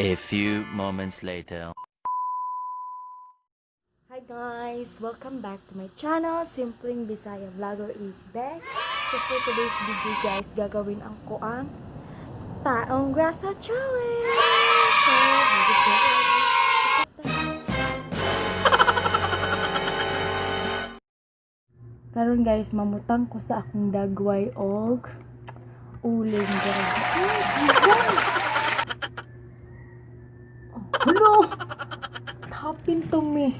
A few moments later. Hi guys! Welcome back to my channel. Simpleng Bisaya Vlogger is back. So for today's video guys, gagawin ko ang Taong Grasa Challenge! So, karon guys, mamutang ko sa akong dagway og uling guys. Hello! Hapin to me.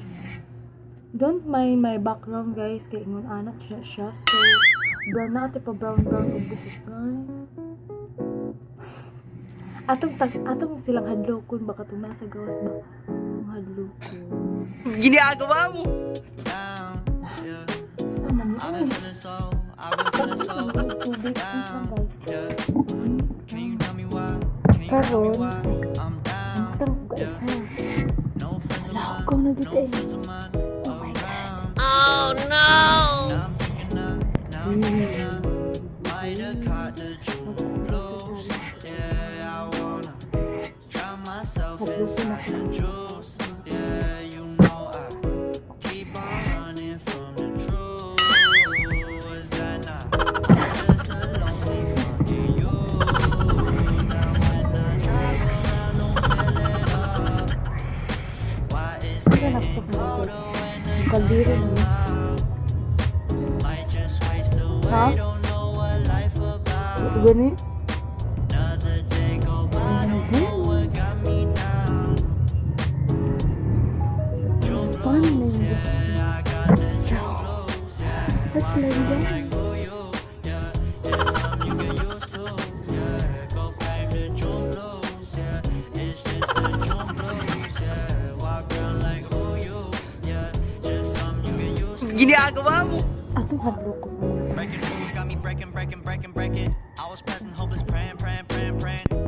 Don't mind my background guys, kay ingon anak siya. So, brown na ate pa brown og buhok guys. Atong silang hadlokon baka itong nasa gawas ba? Ang hadlokon. Ginagawa mo! Saan naman ay? Tubig ang guys. Karon, ang guys ha. Lakaw na dito eh. Oh my god. Oh no! Kaldero na. Ha? Gani? Paano na yun? That's like that. Ginagawa mo! Atong hadlok ko. Breaking rules got me breaking. I was pressing, hopeless, praying.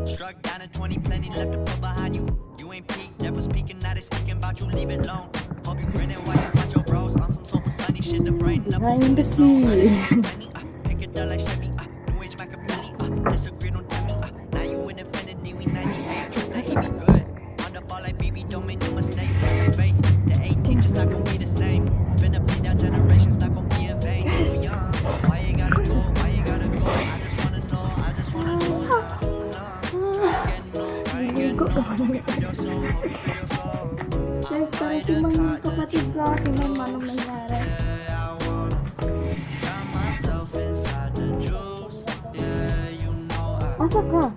Struck down at 20, plenty left to put behind you. You ain't peaked, never speaking, now they speaking about you, leave it alone. Hope you grinning while you watch your bros on some sofa sunny shit to brighten up. Behind the scene. Pick it up like Chevy, new age Machiavelli, disagree, don't tell me, now you in infinity, we 98, trust that he be good. On the ball like BB, don't make no mistakes, have faith, the 18 just not gonna be the same. Finna be down generations, not gonna be in vain. Too young, why you gotta go, I just wanna know now, I ain't getting no, hope you feel your soul, Guys, para si mga kapatid ko, si Mama, anong nangyari? Asa ka?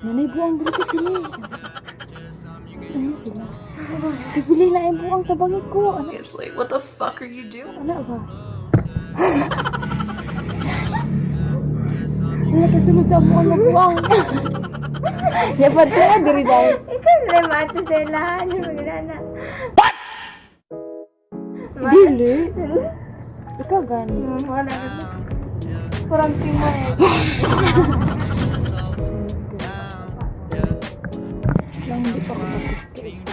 Nanay buang dito pili. Ano sila? Pipili na yung buang tabangit ko. Ano? Obviously, what the fuck are you doing? Ano ba? Wala kasunod sa buang na buang. Dapat ko nga diri daw. Ikaw na macho sa lahat. Magana. What? Dili. Ikaw gani. Wala na. Parang tingnan eh. Lang hindi pa ako tapos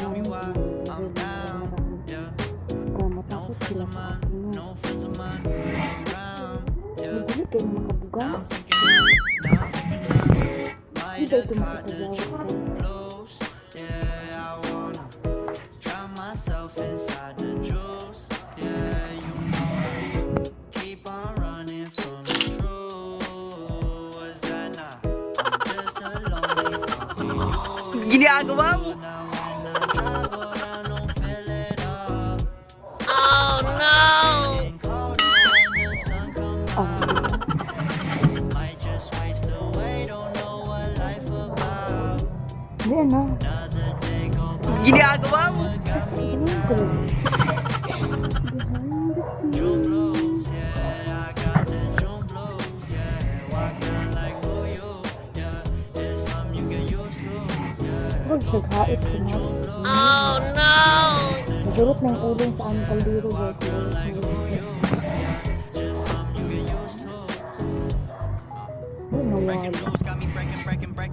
kaya matakot sila sa akin nga. Hindi kayo makabuga. Hindi ba ito makapagawa ka? Ginagawa mo! Oh no! Hindi na. Ginagawa mo! Sabihin ko lang. Behind the scenes. Ako sighait sa mga. Oh no! Nagulot ng uling sa aming kaldero. Nawala. Got me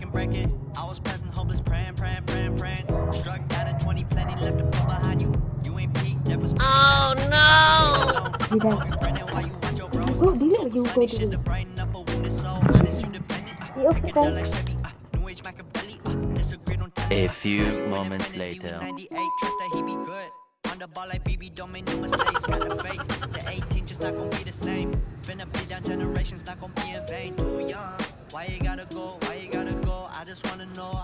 breaking. I was present, hopeless, praying. Struck down at 20, plenty left to put behind you. You ain't peak, never speak. Oh no! Diba? Why you want your bros? Oh, dili lagi ko dito. Should've brightened up a wounded soul. Honest, you dependent. I-off ka tayo. Like Chevy, new age Machiavelli. Disagreed on A few moments later. 98, trust that he be good. On the ball like BB, don't make no mistakes. Got the faith, the 18 just not gonna be the same. Finna be down generations, not gonna be in vain. Too young, why you gotta go? I just wanna know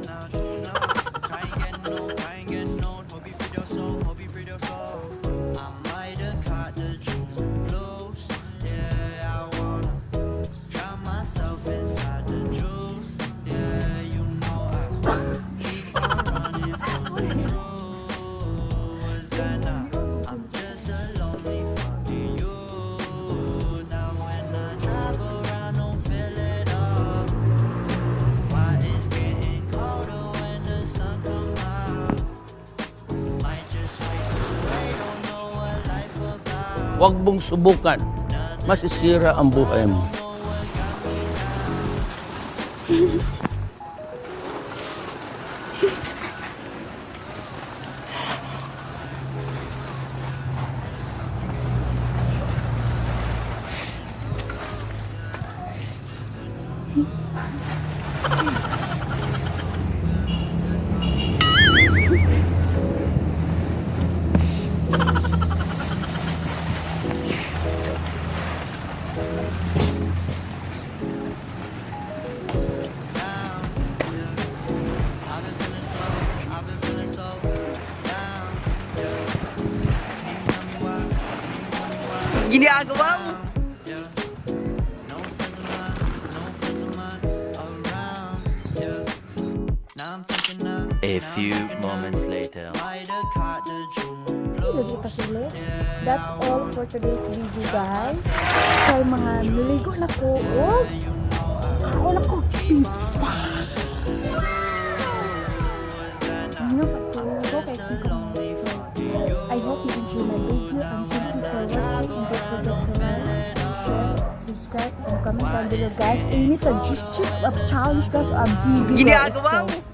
now. True now, try and get known. Hope you free your soul. I might have caught the June blues. Yeah, I wanna drown myself inside the juice. Yeah, you know I keep on running from the truth. Is that not? I'm just a lonely fucking youth. Now when I drive around, don't feel it all. Why it's getting colder when the sun come out? Might just waste away, don't know what life about. Huwag mong subukan. Masisira ang buhay mo. I've been feeling so down. Yeah. Can you tell me why? Ginagawa mo? Yeah. No friends of mine around. Yeah. Now I'm thinking now. A few moments later. Might have caught the June Lagi pa sila. That's all for today's video, guys. Kay mga niligo na ko. Oh! Kaon ako pizza. Ano sa tulo kay Kiko. I hope you enjoy my video and thank you for watching. And don't forget to like, share, subscribe, and comment down below, guys. Any suggestion of challenge, guys, or video. Ginagawa mo?